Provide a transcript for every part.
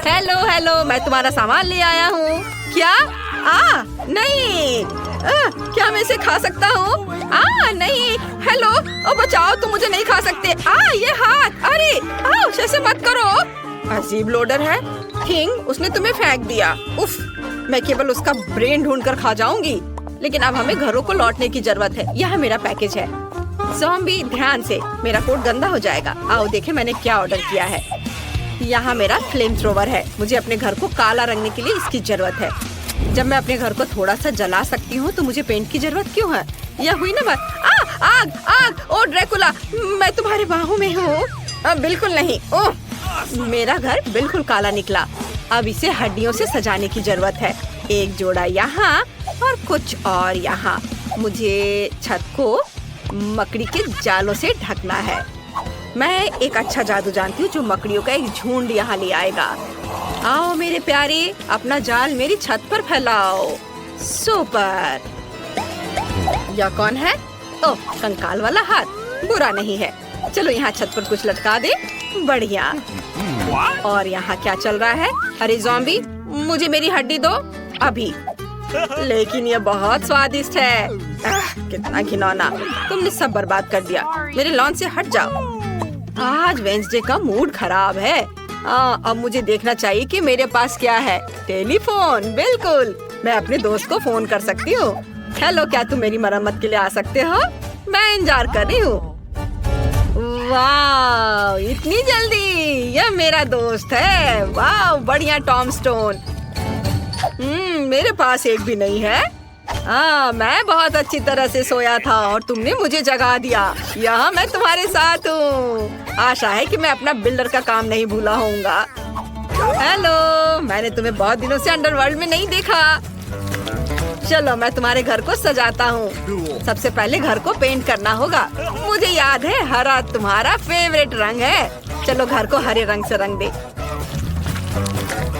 Hello hello, मैं तुम्हारा सामान ले आया हूँ। क्या? नहीं। क्या मैं इसे खा सकता हूँ? नहीं। हेलो, ओ बचाओ, तुम मुझे नहीं खा सकते। ये हाथ, अरे ऐसे मत करो। अजीब लोडर है। किंग, उसने तुम्हें फेंक दिया। उफ, मैं केवल उसका ब्रेन ढूंढ कर खा जाऊंगी। लेकिन अब हमें घरों को लौटने की जरूरत है। यह मेरा पैकेज है। ज़ॉम्बी, ध्यान से, मेरा कोट गंदा हो जाएगा। आओ देखें मैंने क्या ऑर्डर किया है। यहाँ मेरा फ्लेम थ्रोवर है। मुझे अपने घर को काला रंगने के लिए इसकी जरूरत है। जब मैं अपने घर को थोड़ा सा जला सकती हूँ तो मुझे पेंट की जरूरत क्यों है? यह हुई ना बात। आग आग, ओ ड्रैकुला, मैं तुम्हारे बाहों में हूँ। बिल्कुल नहीं। ओह, मेरा घर बिल्कुल काला निकला। अब इसे हड्डियों से सजाने की जरूरत है। एक जोड़ा यहाँ और कुछ और यहाँ। मुझे छत को मकड़ी के जालों से ढकना है। मैं एक अच्छा जादू जानती हूँ जो मकड़ियों का एक झुंड यहाँ ले आएगा। आओ मेरे प्यारे, अपना जाल मेरी छत पर फैलाओ। सुपर। यह कौन है? ओह, कंकाल वाला हाथ। बुरा नहीं है। चलो यहाँ छत पर कुछ लटका दे। बढ़िया। और यहाँ क्या चल रहा है? अरे ज़ॉम्बी, मुझे मेरी हड्डी दो अभी। लेकिन ये बहुत स्वादिष्ट है। कितना घिनौना। तुमने सब बर्बाद कर दिया। मेरे लॉन से हट जाओ। आज वेंसडे का मूड खराब है। अब मुझे देखना चाहिए कि मेरे पास क्या है। टेलीफोन, बिल्कुल। मैं अपने दोस्त को फोन कर सकती हूँ। हेलो, क्या तुम मेरी मरम्मत के लिए आ सकते हो? मैं इंतजार कर रही हूँ। वाह, इतनी जल्दी? यह मेरा दोस्त है। वाह, बढ़िया टॉम स्टोन। मेरे पास एक भी नहीं है। मैं बहुत अच्छी तरह से सोया था और तुमने मुझे जगा दिया। यहाँ मैं तुम्हारे साथ हूँ। आशा है कि मैं अपना बिल्डर का काम नहीं भूला होऊंगा। हेलो, मैंने तुम्हें बहुत दिनों से अंडरवर्ल्ड में नहीं देखा। चलो मैं तुम्हारे घर को सजाता हूँ। सबसे पहले घर को पेंट करना होगा। मुझे याद है हरा तुम्हारा फेवरेट रंग है। चलो घर को हरे रंग से रंग दे।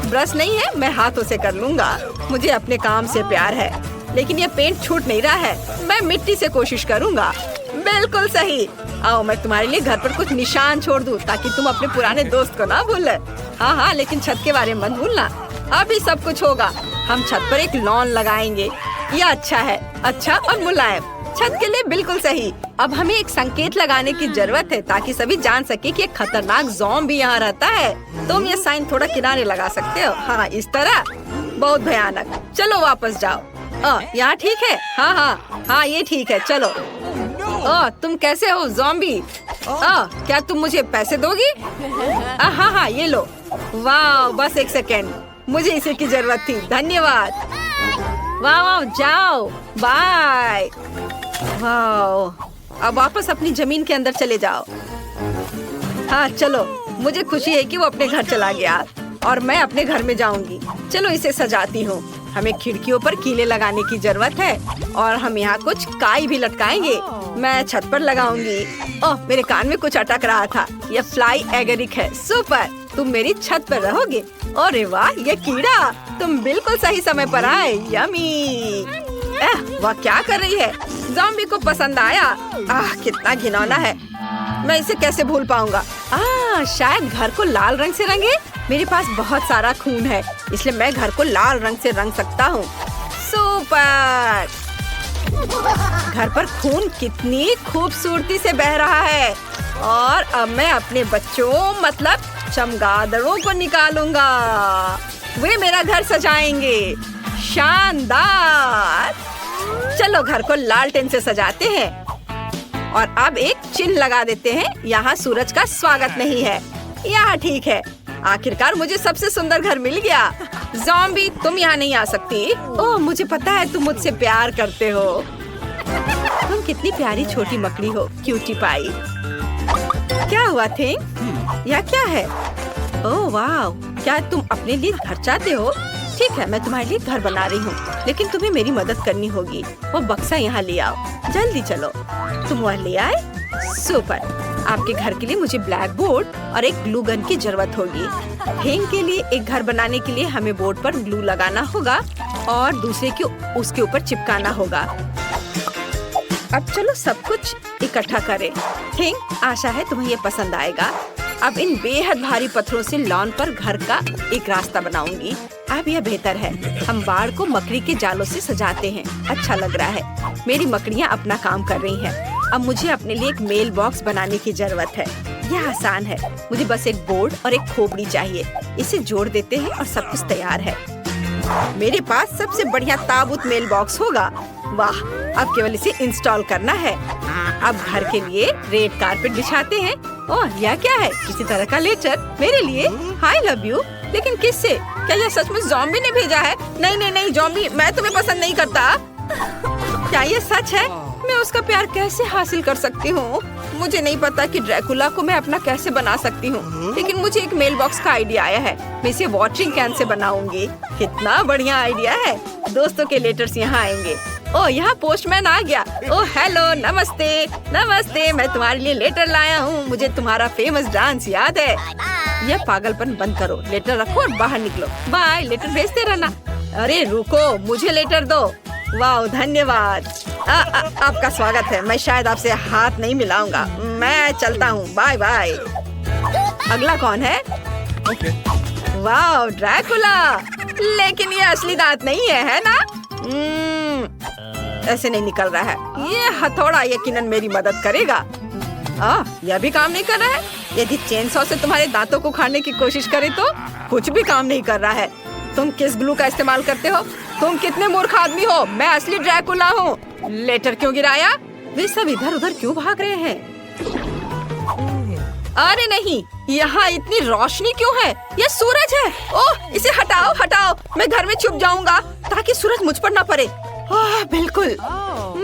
ब्रश नहीं है, मैं हाथों से कर लूँगा। मुझे अपने काम से प्यार है। लेकिन ये पेंट छूट नहीं रहा है। मैं मिट्टी से कोशिश करूँगा। बिल्कुल सही। आओ मैं तुम्हारे लिए घर पर कुछ निशान छोड़ दूँ ताकि तुम अपने पुराने दोस्त को ना भूले। हाँ, लेकिन छत के बारे में मत भूलना। अभी सब कुछ होगा। हम छत पर एक लॉन लगाएंगे। यह अच्छा है, अच्छा और मुलायम। छत के लिए बिल्कुल सही। अब हमें एक संकेत लगाने की जरूरत है ताकि सभी जान सके कि एक खतरनाक ज़ॉम्बी यहाँ रहता है। तुम ये साइन थोड़ा किनारे लगा सकते हो। हाँ, इस तरह। बहुत भयानक। चलो वापस जाओ। यहाँ ठीक है? हाँ, ये ठीक है। चलो। तुम कैसे हो ज़ॉम्बी? क्या तुम मुझे पैसे दोगी? हाँ, ये लो। वाह, बस एक सेकेंड, मुझे इसी की जरूरत थी। धन्यवाद। वाह, जाओ, बाय। वाह, अब वापस अपनी जमीन के अंदर चले जाओ। हाँ चलो, मुझे खुशी है कि वो अपने घर चला गया और मैं अपने घर में जाऊंगी। चलो इसे सजाती हूँ। हमें खिड़कियों पर कीले लगाने की जरूरत है और हम यहाँ कुछ काई भी लटकाएंगे। मैं छत पर लगाऊंगी। ओह, मेरे कान में कुछ अटक रहा था। यह फ्लाई एगरिक है। सुपर, तुम मेरी छत पर रहोगे। अरे वाह, ये कीड़ा, तुम बिल्कुल सही समय पर आए। यमी। वह क्या कर रही है? ज़ॉम्बी को पसंद आया। कितना घिनौना है। मैं इसे कैसे भूल पाऊंगा? शायद घर को लाल रंग से रंगे। मेरे पास बहुत सारा खून है, इसलिए मैं घर को लाल रंग से रंग सकता हूँ। सुपर। घर पर खून कितनी खूबसूरती से बह रहा है। और अब मैं अपने बच्चों मतलब चमगादड़ों को निकालूंगा। वे मेरा घर सजाएंगे। शानदार। चलो घर को लालटेन से सजाते हैं और अब एक चिन्ह लगा देते हैं। यहाँ सूरज का स्वागत नहीं है। यहाँ ठीक है। आखिरकार मुझे सबसे सुंदर घर मिल गया। ज़ॉम्बी, तुम यहाँ नहीं आ सकती। ओह, मुझे पता है तुम मुझसे प्यार करते हो। तुम कितनी प्यारी छोटी मकड़ी हो, क्यूटी पाई। क्या हुआ थिंग? यह क्या है? ओह वाह, क्या तुम अपने लिए घर चाहते हो? ठीक है, मैं तुम्हारे लिए घर बना रही हूँ, लेकिन तुम्हें मेरी मदद करनी होगी। वो बक्सा यहाँ ले आओ। जल्दी चलो। तुम वह ले आए? सुपर। आपके घर के लिए मुझे ब्लैक बोर्ड और एक ग्लू गन की जरूरत होगी। थिंग के लिए एक घर बनाने के लिए हमें बोर्ड पर ग्लू लगाना होगा और दूसरे को उसके ऊपर चिपकाना होगा। अब चलो सब कुछ इकट्ठा करें। थिंग, आशा है तुम्हें ये पसंद आएगा। अब इन बेहद भारी पत्थरों से लॉन पर घर का एक रास्ता बनाऊंगी। अब यह बेहतर है। हम बाड़ को मकड़ी के जालों से सजाते हैं। अच्छा लग रहा है। मेरी मकड़ियाँ अपना काम कर रही हैं। अब मुझे अपने लिए एक मेल बॉक्स बनाने की जरूरत है। यह आसान है। मुझे बस एक बोर्ड और एक खोपड़ी चाहिए। इसे जोड़ देते हैं और सब कुछ तैयार है। मेरे पास सबसे बढ़िया ताबूत मेल बॉक्स होगा। वाह, अब केवल इसे इंस्टॉल करना है। अब घर के लिए रेड कारपेट बिछाते हैं। ओह, यह क्या है? किसी तरह का लेटर मेरे लिए। I love you. लेकिन किससे? क्या यह सचमुच ज़ॉम्बी ने भेजा है? नहीं नहीं नहीं, ज़ॉम्बी, मैं तुम्हें पसंद नहीं करता। क्या यह सच है? मैं उसका प्यार कैसे हासिल कर सकती हूँ? मुझे नहीं पता कि ड्रैकुला को मैं अपना कैसे बना सकती हूँ, लेकिन मुझे एक मेल बॉक्स का आइडिया आया है। मैं इसे वाटरिंग कैन से बनाऊंगी। कितना बढ़िया आइडिया है। दोस्तों के लेटर्स यहाँ आएंगे। ओह, यहाँ पोस्टमैन आ गया। ओह हेलो, नमस्ते नमस्ते, मैं तुम्हारे लिए लेटर लाया हूँ। मुझे तुम्हारा फेमस डांस याद है। यह पागलपन बंद करो। लेटर रखो और बाहर निकलो। बाय। लेटर भेजते रहना। अरे रुको, मुझे लेटर दो। वाह, धन्यवाद। आपका स्वागत है। मैं शायद आपसे हाथ नहीं मिलाऊंगा। मैं चलता हूँ। Bye bye. अगला कौन है? वाह, ड्रैकुला। लेकिन ये असली दांत नहीं है ना? ऐसे नहीं निकल रहा है। ये हथौड़ा यकीनन मेरी मदद करेगा। यह भी काम नहीं कर रहा है। यदि चेनसॉ से तुम्हारे दांतों को उखाड़ने की कोशिश करे तो कुछ भी काम नहीं कर रहा है। तुम किस ग्लू का इस्तेमाल करते हो? तुम कितने मूर्ख आदमी हो। मैं असली ड्रैकुला हूँ। लेटर क्यों गिराया? वे सब इधर उधर क्यों भाग रहे हैं? अरे नहीं, यहाँ इतनी रोशनी क्यों है? यह सूरज है। ओह, इसे हटाओ हटाओ। मैं घर में छुप जाऊंगा ताकि सूरज मुझ पर न पड़े। बिल्कुल।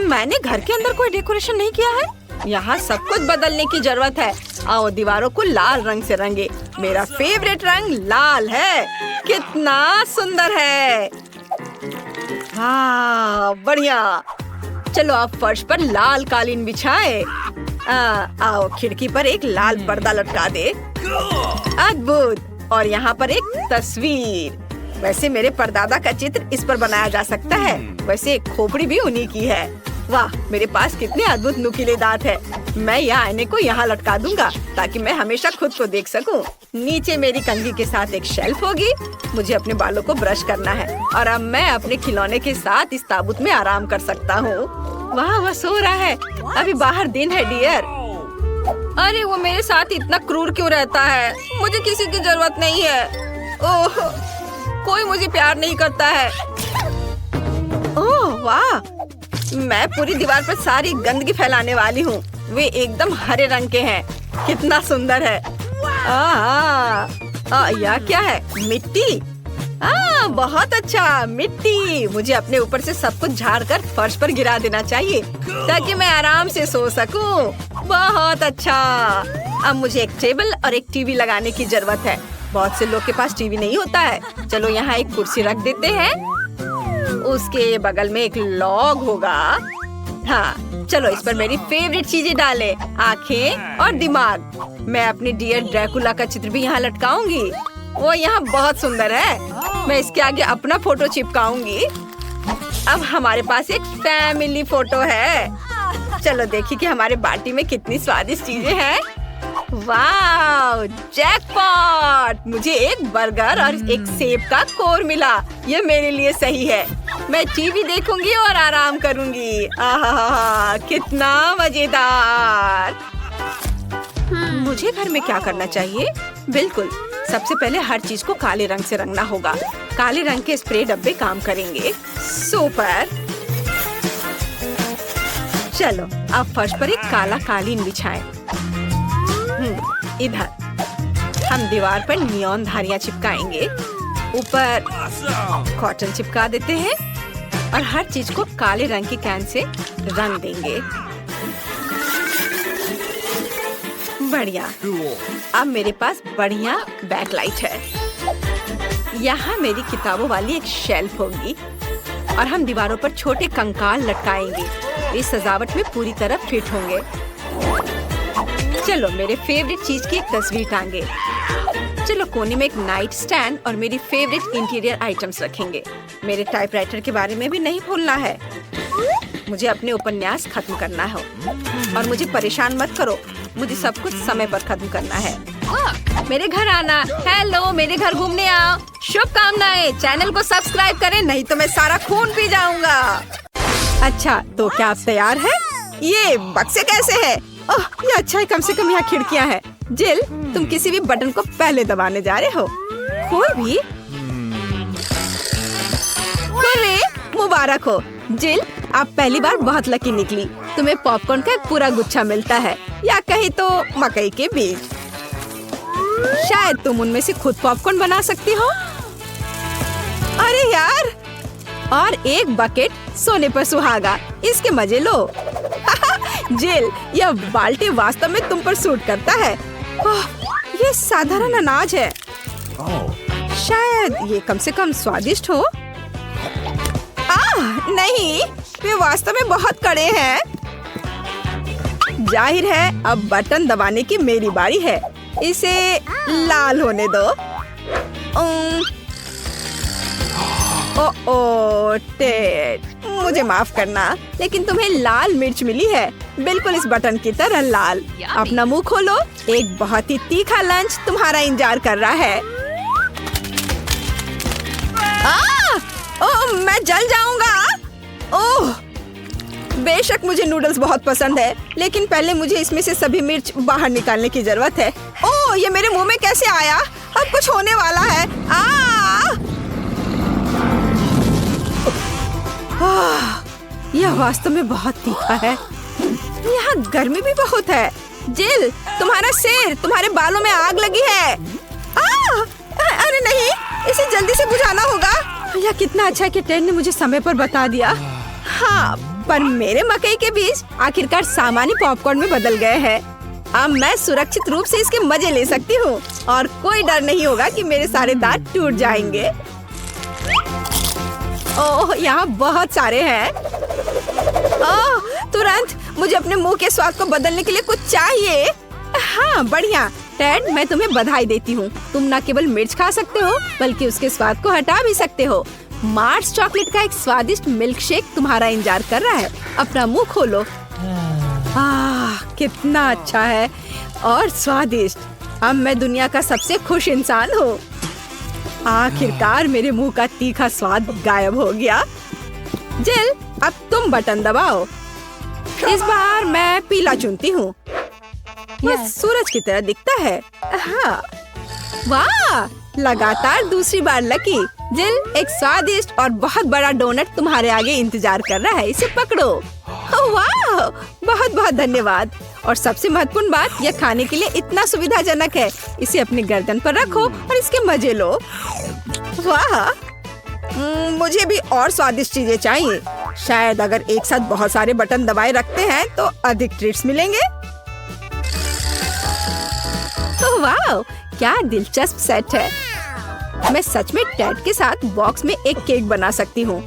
मैंने घर के अंदर कोई डेकोरेशन नहीं किया है। यहाँ सब कुछ बदलने की जरूरत है। आओ दीवारों को लाल रंग से रंगे। मेरा फेवरेट रंग लाल है। कितना सुंदर है। हाँ, बढ़िया। चलो अब फर्श पर लाल कालीन बिछाए। आओ खिड़की पर एक लाल पर्दा लटका दे। अद्भुत। और यहाँ पर एक तस्वीर। वैसे मेरे परदादा का चित्र इस पर बनाया जा सकता है। वैसे खोपड़ी भी उन्हीं की है। वाह, मेरे पास कितने अद्भुत नुकीले दांत है। मैं यह आईने को यहाँ लटका दूंगा ताकि मैं हमेशा खुद को देख सकूं। नीचे मेरी कंघी के साथ एक शेल्फ होगी। मुझे अपने बालों को ब्रश करना है और अब मैं अपने खिलौने के साथ इस ताबूत में आराम कर सकता हूँ। वाह, वह सो रहा है। अभी बाहर दिन है डियर। अरे वो मेरे साथ इतना क्रूर क्यों रहता है? मुझे किसी की जरूरत नहीं है। ओह, कोई मुझे प्यार नहीं करता है। ओह वाह, मैं पूरी दीवार पर सारी गंदगी फैलाने वाली हूँ। वे एकदम हरे रंग के हैं। कितना सुंदर है। यह क्या है? मिट्टी। बहुत अच्छा, मिट्टी। मुझे अपने ऊपर से सब कुछ झाड़ कर फर्श पर गिरा देना चाहिए ताकि मैं आराम से सो सकूं। बहुत अच्छा। अब मुझे एक टेबल और एक टीवी लगाने की जरूरत है। बहुत से लोग के पास टीवी नहीं होता है। चलो यहाँ एक कुर्सी रख देते हैं। उसके बगल में एक लॉग होगा। हाँ, चलो इस पर मेरी फेवरेट चीजें डालें, आँखें और दिमाग। मैं अपने डियर ड्रैकुला का चित्र भी यहाँ लटकाऊंगी। वो यहाँ बहुत सुंदर है। मैं इसके आगे अपना फोटो चिपकाऊंगी। अब हमारे पास एक फैमिली फोटो है। चलो देखिए कि हमारे बाटी में कितनी स्वादिष्ट चीजें हैं। वाह, जैकपॉट! मुझे एक बर्गर और एक सेब का कोर मिला। ये मेरे लिए सही है। मैं टीवी देखूंगी और आराम करूंगी। आहा, कितना मजेदार। मुझे घर में क्या करना चाहिए? बिल्कुल, सबसे पहले हर चीज को काले रंग से रंगना होगा। काले रंग के स्प्रे डब्बे काम करेंगे। सुपर। चलो अब फर्श पर एक काला कालीन बिछाएं। इधर हम दीवार पर नियॉन धारियां चिपकाएंगे। ऊपर कॉटन चिपका देते हैं और हर चीज को काले रंग की कैन से रंग देंगे। बढ़िया। अब मेरे पास बढ़िया बैकलाइट है। यहाँ मेरी किताबों वाली एक शेल्फ होगी और हम दीवारों पर छोटे कंकाल लटकाएंगे। इस सजावट में पूरी तरह फिट होंगे। चलो मेरे फेवरेट चीज की एक तस्वीर टांगे। चलो कोने में एक नाइट स्टैंड और मेरी फेवरेट इंटीरियर आइटम्स रखेंगे। मेरे टाइपराइटर के बारे में भी नहीं भूलना है। मुझे अपने उपन्यास खत्म करना है और मुझे परेशान मत करो, मुझे सब कुछ समय पर खत्म करना है। मेरे घर आना। हेलो, मेरे घर घूमने आओ। शुभकामनाएं। चैनल को सब्सक्राइब करें, नहीं तो मैं सारा खून पी जाऊंगा। अच्छा, तो क्या आप तैयार हैं? ये बक्से कैसे है? ओह, ये अच्छा है, कम से कम यहाँ खिड़कियाँ हैं। जिल, तुम किसी भी बटन को पहले दबाने जा रहे हो। कोई भी? अरे, मुबारक हो जिल, आप पहली बार बहुत लकी निकली। तुम्हें पॉपकॉर्न का एक पूरा गुच्छा मिलता है, या कहीं तो मकई के बीज। शायद तुम उनमें से खुद पॉपकॉर्न बना सकती हो। अरे यार, और एक बकेट सोने पर सुहागा। इसके मजे लो। जिल, यह बाल्टी वास्तव में तुम पर सूट करता है। ओह, ये साधारण अनाज है। शायद ये कम से कम स्वादिष्ट हो। नहीं, वे वास्तव में बहुत कड़े हैं। जाहिर है अब बटन दबाने की मेरी बारी है। इसे लाल होने दो। ओह टेड, मुझे माफ करना, लेकिन तुम्हें लाल मिर्च मिली है, बिल्कुल इस बटन की तरह लाल। अपना मुंह खोलो, एक बहुत ही तीखा लंच तुम्हारा इंतजार कर रहा है। ओह, मैं जल जाऊंगा। ओह, बेशक मुझे नूडल्स बहुत पसंद है, लेकिन पहले मुझे इसमें से सभी मिर्च बाहर निकालने की जरूरत है। ओह, ये मेरे मुंह में कैसे आया? अब कुछ होने वाला है। यह वास्तव में बहुत तीखा है। यहाँ गर्मी भी बहुत है। जिल, तुम्हारा सिर, तुम्हारे बालों में आग लगी है। अरे नहीं, इसे जल्दी से बुझाना होगा। यह कितना अच्छा है कि टेड ने मुझे समय पर बता दिया। हाँ, पर मेरे मकई के बीज आखिरकार सामान्य पॉपकॉर्न में बदल गए हैं। अब मैं सुरक्षित रूप से इसके मजे ले सकती हूँ और कोई डर नहीं होगा कि मेरे सारे दांत टूट जाएंगे। ओह, यहाँ बहुत सारे हैं। ओह, तुरंत मुझे अपने मुंह के स्वाद को बदलने के लिए कुछ चाहिए। हाँ, बढ़िया। टेड, मैं तुम्हें बधाई देती हूँ। तुम न केवल मिर्च खा सकते हो, बल्कि उसके स्वाद को हटा भी सकते हो। मार्स चॉकलेट का एक स्वादिष्ट मिल्क शेक तुम्हारा इंतजार कर रहा है। अपना मुंह खोलो। कितना अच्छा है और स्वादिष्ट। अब मैं दुनिया का सबसे खुश इंसान हूँ। आखिरकार मेरे मुंह का तीखा स्वाद गायब हो गया। जिल, अब तुम बटन दबाओ। इस बार मैं पीला चुनती हूँ। यह सूरज की तरह दिखता है। हाँ, वाह, लगातार दूसरी बार लकी। जिल, एक स्वादिष्ट और बहुत बड़ा डोनट तुम्हारे आगे इंतजार कर रहा है, इसे पकड़ो। वाह, बहुत बहुत धन्यवाद। और सबसे महत्वपूर्ण बात, यह खाने के लिए इतना सुविधाजनक है। इसे अपनी गर्दन पर रखो और इसके मजे लो। वाह, मुझे भी और स्वादिष्ट चीजें चाहिए। शायद अगर एक साथ बहुत सारे बटन दबाए रखते हैं तो अधिक ट्रीट्स मिलेंगे। वाह, क्या दिलचस्प सेट है। मैं सच में टेड के साथ बॉक्स में एक केक बना सकती हूँ।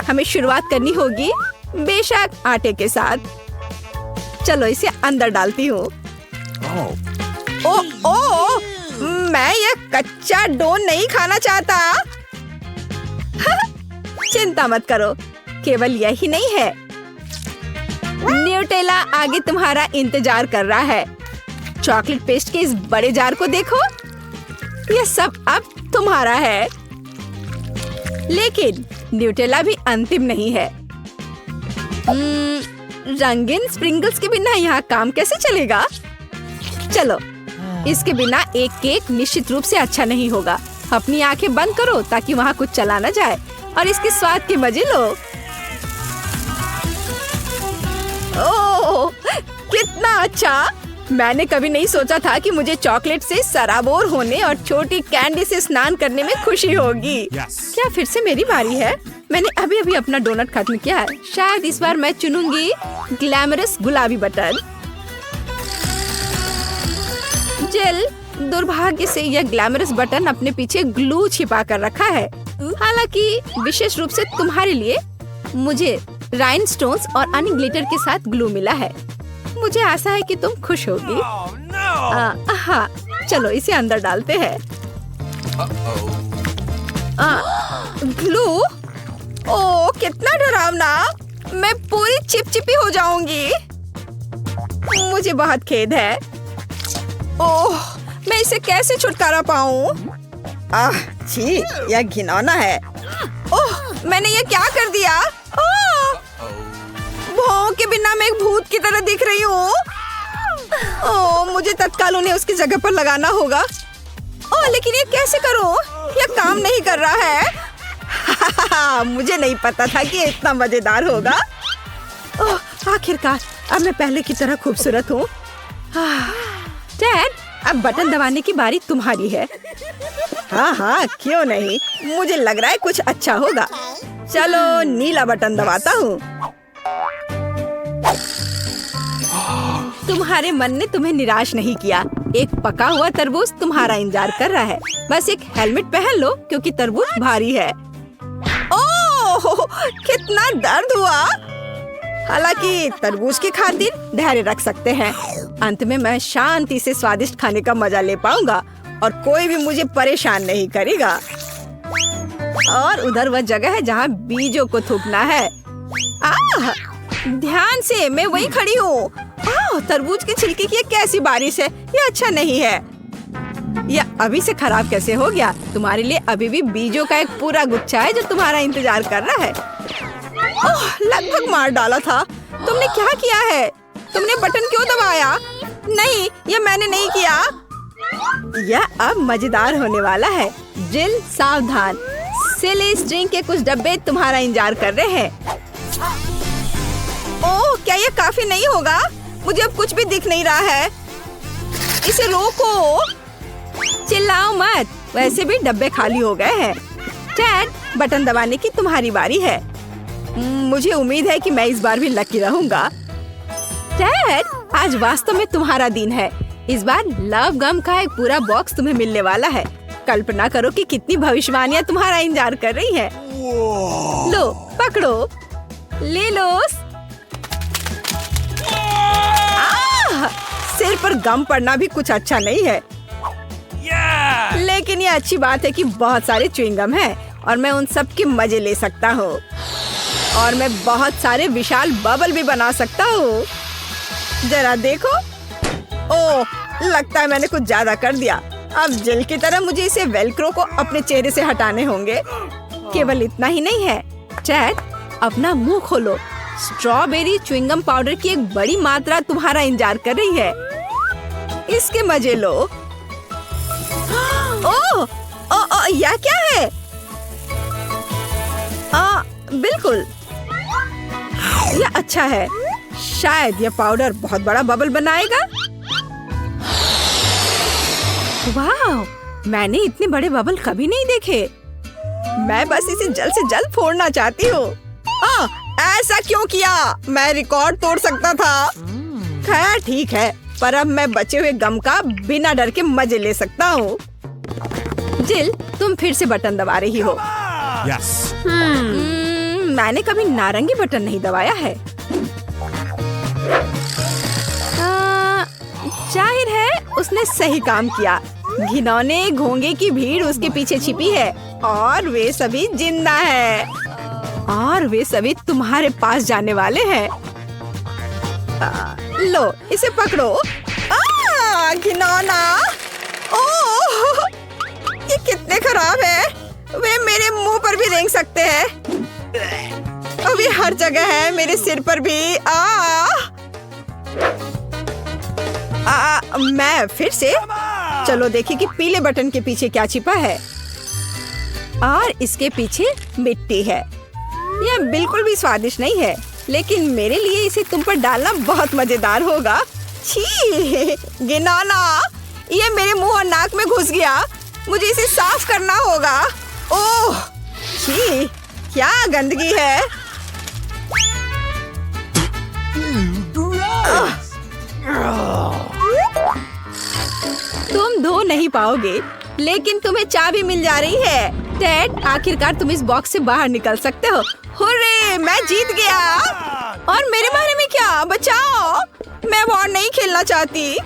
हमें शुरुआत करनी होगी, बेशक आटे के साथ। चलो इसे अंदर डालती हूँ। ओह, मैं ये कच्चा डो नहीं खाना चाहता। चिंता मत करो, केवल यही नहीं है। न्यूटेला आगे तुम्हारा इंतजार कर रहा है। चॉकलेट पेस्ट के इस बड़े जार को देखो, यह सब अब तुम्हारा है। लेकिन न्यूटेला भी अंतिम नहीं है। रंगीन स्प्रिंगल्स के बिना यहाँ काम कैसे चलेगा? चलो, इसके बिना एक केक निश्चित रूप से अच्छा नहीं होगा। अपनी आंखें बंद करो ताकि वहाँ कुछ चला न जाए और इसके स्वाद के मजे लो। ओह, कितना अच्छा! मैंने कभी नहीं सोचा था कि मुझे चॉकलेट से सराबोर होने और छोटी कैंडी से स्नान करने में खुशी होगी। क्या फिर से मेरी बारी है? मैंने अभी अभी अपना डोनट खत्म किया है। शायद इस बार मैं चुनूंगी ग्लैमरस गुलाबी बटन। जिल, दुर्भाग्य से यह ग्लैमरस बटन अपने पीछे ग्लू छिपा कर रखा है। हालांकि विशेष रूप से तुम्हारे लिए मुझे राइनस्टोन्स और अन्य ग्लिटर के साथ ग्लू मिला है। मुझे आशा है कि तुम खुश होगी। हाँ, चलो इसे अंदर डालते हैं। ग्लू? ओह, कितना डरावना! मैं पूरी चिपचिपी हो जाऊंगी। मुझे बहुत खेद है। ओह, मैं इसे कैसे छुटकारा पाऊं? छी, यह घिनौना है। ओह, मैंने ये क्या कर दिया? भौं के बिना मैं एक भूत की तरह दिख रही हूँ। ओह, मुझे तत्काल उन्हें उसकी जगह पर लगाना होगा। ओह, लेकिन ये कैसे करूँ? यह काम नहीं कर रहा है। मुझे नहीं पता था कि ये इतना मजेदार होगा। ओह, आखिरकार अब मैं पहले की तरह खूबसूरत हूँ। डैड, अब बटन दबाने की बारी तुम्हारी है। हाँ, क्यों नहीं? मुझे लग रहा है कुछ अच्छा होगा। चलो, नीला बटन दबाता हूँ। तुम्हारे मन ने तुम्हें निराश नहीं किया। एक पका हुआ तरबूज तुम्हारा इंतजार कर रहा है। बस एक हेलमेट पहन लो क्योंकि तरबूज भारी है। ओह, कितना दर्द हुआ। हालांकि तरबूज की खातिर धैर्य रख सकते हैं। अंत में मैं शांति से स्वादिष्ट खाने का मजा ले पाऊंगा और कोई भी मुझे परेशान नहीं करेगा। और उधर वह जगह है जहाँ बीजों को थूकना है। ध्यान से, मैं वही खड़ी हूँ। तरबूज के छिलके की कैसी बारिश है। ये अच्छा नहीं है। यह अभी से खराब कैसे हो गया? तुम्हारे लिए अभी भी बीजों का एक पूरा गुच्छा है जो तुम्हारा इंतजार कर रहा है। ओह, लगभग मार डाला था। तुमने क्या किया है? तुमने बटन क्यों दबाया? नहीं, ये मैंने नहीं किया। यह अब मजेदार होने वाला है। जिल, सावधान। सिली स्ट्रिंग के कुछ डब्बे तुम्हारा इंतजार कर रहे हैं। ओह, क्या ये काफी नहीं होगा? मुझे अब कुछ भी दिख नहीं रहा है। इसे रोको। चिल्लाओ मत, वैसे भी डब्बे खाली हो गए हैं। डैड, बटन दबाने की तुम्हारी बारी है। मुझे उम्मीद है कि मैं इस बार भी लकी रहूंगा। डैड, आज वास्तव में तुम्हारा दिन है। इस बार लव गम का एक पूरा बॉक्स तुम्हें मिलने वाला है। कल्पना करो कि कितनी भविष्यवाणियां तुम्हारा इंतजार कर रही हैं। लो, पकड़ो, ले लो। सिर पर गम पड़ना भी कुछ अच्छा नहीं है। लेकिन ये अच्छी बात है कि बहुत सारे च्युइंगम हैं और मैं उन सब के मजे ले सकता हूँ। और मैं बहुत सारे विशाल बबल भी बना सकता हूँ। जरा देखो। ओह, लगता है मैंने कुछ ज्यादा कर दिया। अब जेल की तरह मुझे इसे वेलक्रो को अपने चेहरे से हटाने होंगे। केवल इतना ही नहीं है। चैट, अपना मुंह खोलो। स्ट्रॉबेरी च्युइंगम पाउडर की एक बड़ी मात्रा तुम्हारा इंतजार कर रही है। इसके मजे लो। ओह, यह क्या है? बिल्कुल, यह अच्छा है। शायद यह पाउडर बहुत बड़ा बबल बनाएगा। वाह, मैंने इतने बड़े बबल कभी नहीं देखे। मैं बस इसे जल्द से जल्द फोड़ना चाहती हूँ। ऐसा क्यों किया? मैं रिकॉर्ड तोड़ सकता था। खैर ठीक है, पर अब मैं बचे हुए गम का बिना डर के मजे ले सकता हूँ। जिल, तुम फिर से बटन दबा रही हो। Yes. मैंने कभी नारंगी बटन नहीं दबाया है। जाहिर है उसने सही काम किया। घिनौने घोंगे की भीड़ उसके पीछे छिपी है और वे सभी जिंदा है और वे सभी तुम्हारे पास जाने वाले हैं। लो, इसे पकड़ो। घिनौना! ओह, ये कितने खराब है। वे मेरे मुंह पर भी रेंग सकते हैं। अब ये हर जगह है, मेरे सिर पर भी। मैं फिर से। चलो देखिए कि पीले बटन के पीछे क्या छिपा है। और इसके पीछे मिट्टी है। यह बिल्कुल भी स्वादिष्ट नहीं है, लेकिन मेरे लिए इसे तुम पर डालना बहुत मजेदार होगा। छी, घिनौना! ये मेरे मुंह और नाक में घुस गया। मुझे इसे साफ करना होगा। ओह, छी, क्या गंदगी है। तुम धो नहीं पाओगे, लेकिन तुम्हें चाबी मिल जा रही है। डैड, आखिरकार तुम इस बॉक्स से बाहर निकल सकते हो। हुर्रे, मैं जीत गया। और मेरे बारे में क्या? बचाओ, मैं और नहीं खेलना चाहती।